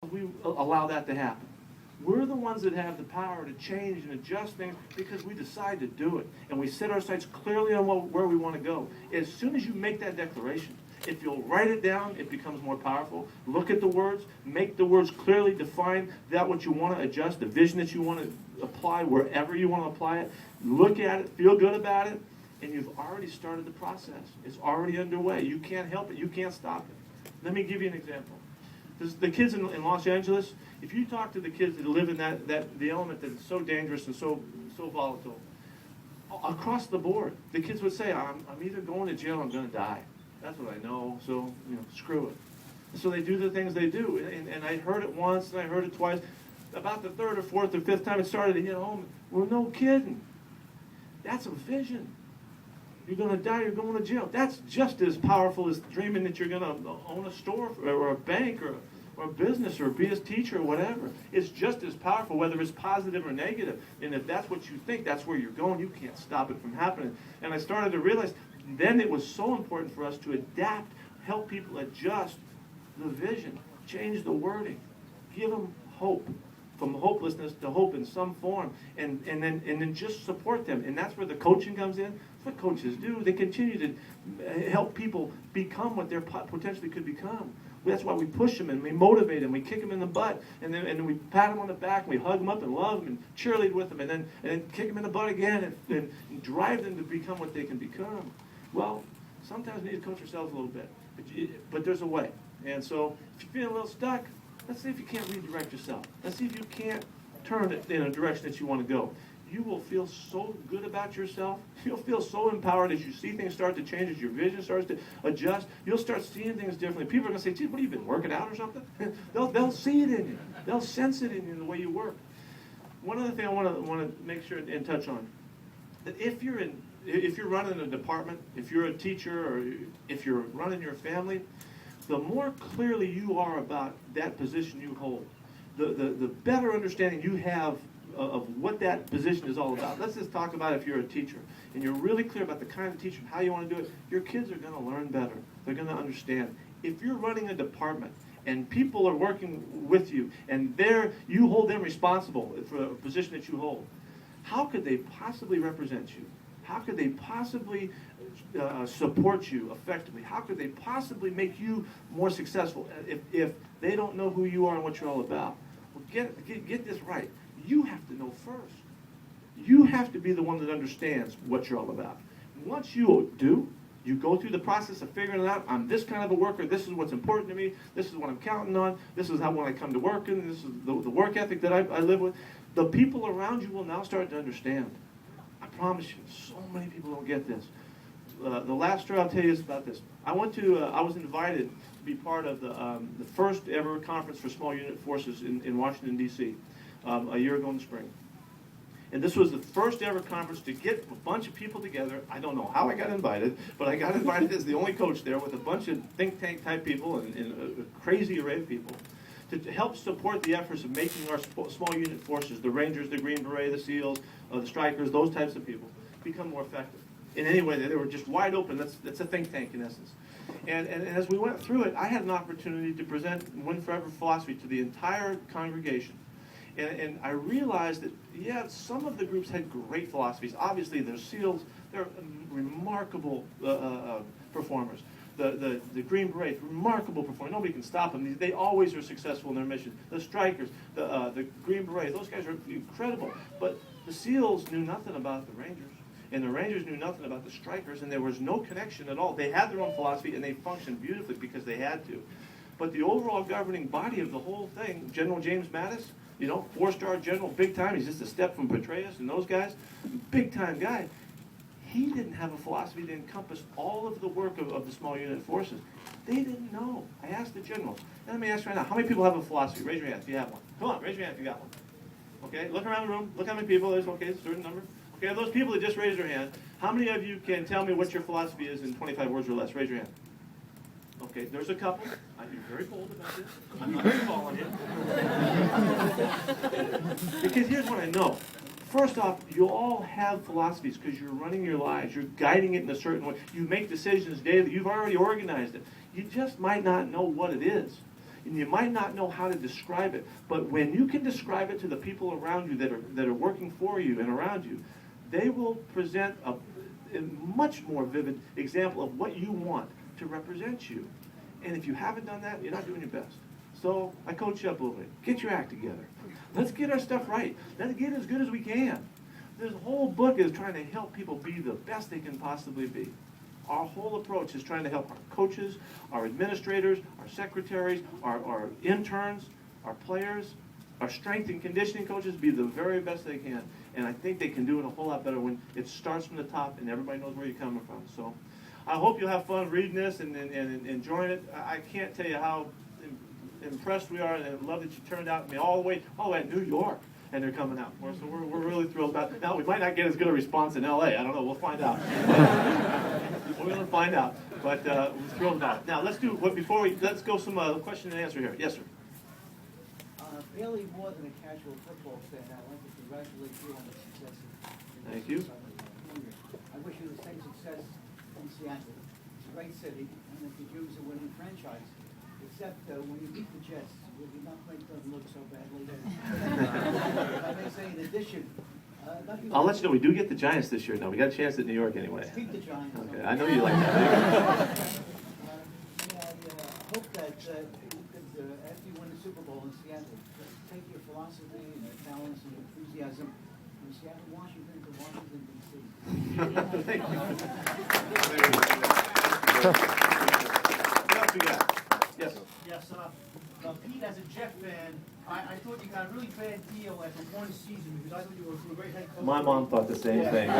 we allow that to happen. We're the ones that have the power to change and adjust things because we decide to do it. And we set our sights clearly on where we want to go. As soon as you make that declaration, if you'll write it down, it becomes more powerful. Look at the words, make the words clearly define that what you want to adjust, the vision that you want to apply wherever you want to apply it. Look at it, feel good about it, and you've already started the process. It's already underway. You can't help it. You can't stop it. Let me give you an example. The kids in Los Angeles, if you talk to the kids that live in the element that's so dangerous and so volatile, across the board, the kids would say, I'm either going to jail or I'm going to die. That's what I know, so screw it. So they do the things they do. And I heard it once and I heard it twice. About the third or fourth or fifth time it started to hit home. Well, no kidding. That's a vision. You're going to die, you're going to jail. That's just as powerful as dreaming that you're going to own a store or a bank or a business or be a teacher or whatever. It's just as powerful, whether it's positive or negative. And if that's what you think, that's where you're going, you can't stop it from happening. And I started to realize then it was so important for us to adapt, help people adjust the vision, change the wording, give them hope. From hopelessness to hope in some form, and then just support them. And that's where the coaching comes in. That's what coaches do. They continue to help people become what they potentially could become. That's why we push them and we motivate them. We kick them in the butt, and then we pat them on the back, and we hug them up and love them and cheerlead with them, and then kick them in the butt again and drive them to become what they can become. Well, sometimes we need to coach ourselves a little bit, but there's a way. And so if you feel a little stuck, let's see if you can't redirect yourself. Let's see if you can't turn it in a direction that you want to go. You will feel so good about yourself. You'll feel so empowered as you see things start to change, as your vision starts to adjust. You'll start seeing things differently. People are going to say, gee, what have you been working out or something? They'll see it in you. They'll sense it in you in the way you work. One other thing I want to make sure and touch on, that if you're running a department, if you're a teacher, or if you're running your family, the more clearly you are about that position you hold, the better understanding you have of what that position is all about. Let's just talk about if you're a teacher and you're really clear about the kind of teacher and how you want to do it, your kids are going to learn better. They're going to understand. If you're running a department and people are working with you and you hold them responsible for a position that you hold, how could they possibly represent you? How could they possibly support you effectively? How could they possibly make you more successful if they don't know who you are and what you're all about? Well, get this right. You have to know first. You have to be the one that understands what you're all about. Once you do, you go through the process of figuring it out. I'm this kind of a worker. This is what's important to me. This is what I'm counting on. This is how when I come to work, and this is the work ethic that I live with. The people around you will now start to understand. I promise you, so many people don't get this. The last story I'll tell you is about this. I was invited to be part of the first ever conference for small unit forces in Washington, D.C. A year ago in the spring. And this was the first ever conference to get a bunch of people together. I don't know how I got invited, but I got invited as the only coach there with a bunch of think tank type people and a crazy array of people to help support the efforts of making our small unit forces, the Rangers, the Green Beret, the SEALs, the Strikers, those types of people, become more effective. In any way, they were just wide open. That's a think tank in essence. And as we went through it, I had an opportunity to present Win Forever philosophy to the entire congregation. And I realized that, yeah, some of the groups had great philosophies. Obviously, they're SEALs. They're remarkable performers. The Green Berets, remarkable performers. Nobody can stop them. They always are successful in their mission. The Strikers, the Green Berets, those guys are incredible. But the SEALs knew nothing about the Rangers. And the Rangers knew nothing about the Strikers, and there was no connection at all. They had their own philosophy, and they functioned beautifully because they had to. But the overall governing body of the whole thing, General James Mattis, 4-star general, big time. He's just a step from Petraeus and those guys. Big time guy. He didn't have a philosophy that encompassed all of the work of the small unit forces. They didn't know. I asked the generals. And let me ask you right now, how many people have a philosophy? Raise your hand if you have one. Come on, raise your hand if you got one. Okay, look around the room. Look how many people there's. Okay, it's a certain number. Okay, those people that just raised their hand, how many of you can tell me what your philosophy is in 25 words or less? Raise your hand. Okay, there's a couple. I'd be very bold about this. I'm not very ball on you. Because here's what I know. First off, you all have philosophies because you're running your lives. You're guiding it in a certain way. You make decisions daily. You've already organized it. You just might not know what it is. and you might not know how to describe it, but when you can describe it to the people around you that are working for you and around you, they will present a much more vivid example of what you want to represent you. And if you haven't done that, you're not doing your best. So I coach you up a little bit. Get your act together. Let's get our stuff right. Let's get as good as we can. This whole book is trying to help people be the best they can possibly be. Our whole approach is trying to help our coaches, our administrators, our secretaries, our interns, our players, our strength and conditioning coaches be the very best they can. And I think they can do it a whole lot better when it starts from the top and everybody knows where you're coming from. So I hope you'll have fun reading this and enjoying it. I can't tell you how impressed we are, and I love that you turned out all the way at New York, and they're coming out for us. So we're really thrilled about it. Now, we might not get as good a response in LA. I don't know. We'll find out. We're going to find out. But we're thrilled about it. Now, let's go some question and answer here. Yes, sir. Barely more than a casual football fan, I'd like to congratulate you on the success. Thank you. I wish you the same success in Seattle. It's a great city, and it could use a winning franchise. Except when you beat the Jets, will you not make them look so badly? I may say in addition, I'll let you know we do get the Giants this year. Now we got a chance at New York anyway. Beat the Giants. Okay, I know you like that. I hope that you could, after you win the Super Bowl in Seattle, take your philosophy and your talents and enthusiasm from Seattle, Washington to Washington, D.C. Thank you. What else we got? Yes. Yes, Pete, as a Jet fan, I thought you got a really bad deal after one season because I thought you were a great head coach. My mom thought the same thing. The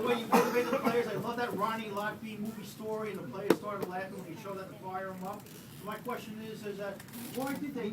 way you motivated the players, I love that Ronnie Lockbeat movie story, and the players started laughing when you showed that to fire them up. So my question is that why did they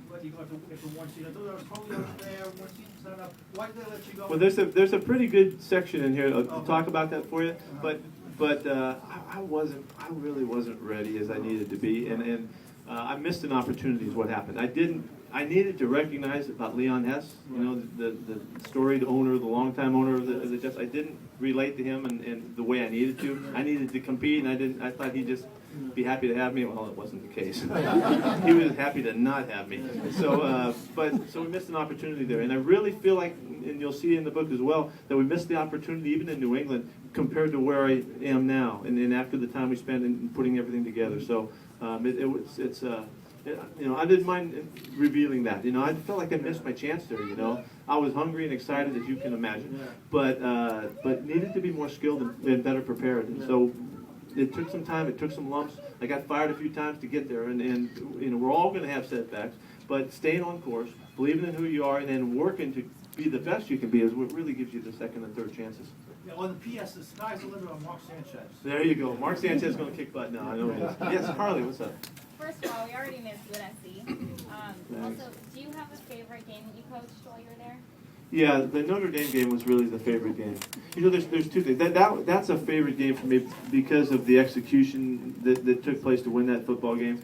let you go after one season? I thought that was totally unfair. One season's not enough. Why did they let you go? Well, there's a pretty good section in here to talk about that for you, but I really wasn't ready as I needed to be, and I missed an opportunity is what happened. I needed to recognize about Leon Hess, the storied owner, the longtime owner of the Jets. I didn't relate to him in the way I needed to. I needed to compete, and I thought he'd just be happy to have me. Well, it wasn't the case. He was happy to not have me. So we missed an opportunity there, and I really feel like, and you'll see in the book as well, that we missed the opportunity even in New England compared to where I am now, and after the time we spent in putting everything together. So I didn't mind revealing that. I felt like I missed my chance there. I was hungry and excited, as you can imagine, but needed to be more skilled and better prepared. And so it took some time. It took some lumps. I got fired a few times to get there, and we're all going to have setbacks. But staying on course, believing in who you are, and then working to be the best you can be is what really gives you the second and third chances. Yeah, on the PS, the sky's the limit on Mark Sanchez. There you go. Mark Sanchez is going to kick butt now. I know he is. Yes, Carly, what's up? First of all, we already missed UNC. Also, do you have a favorite game that you coached while you were there? Yeah, the Notre Dame game was really the favorite game. There's two things. That's a favorite game for me because of the execution that took place to win that football game.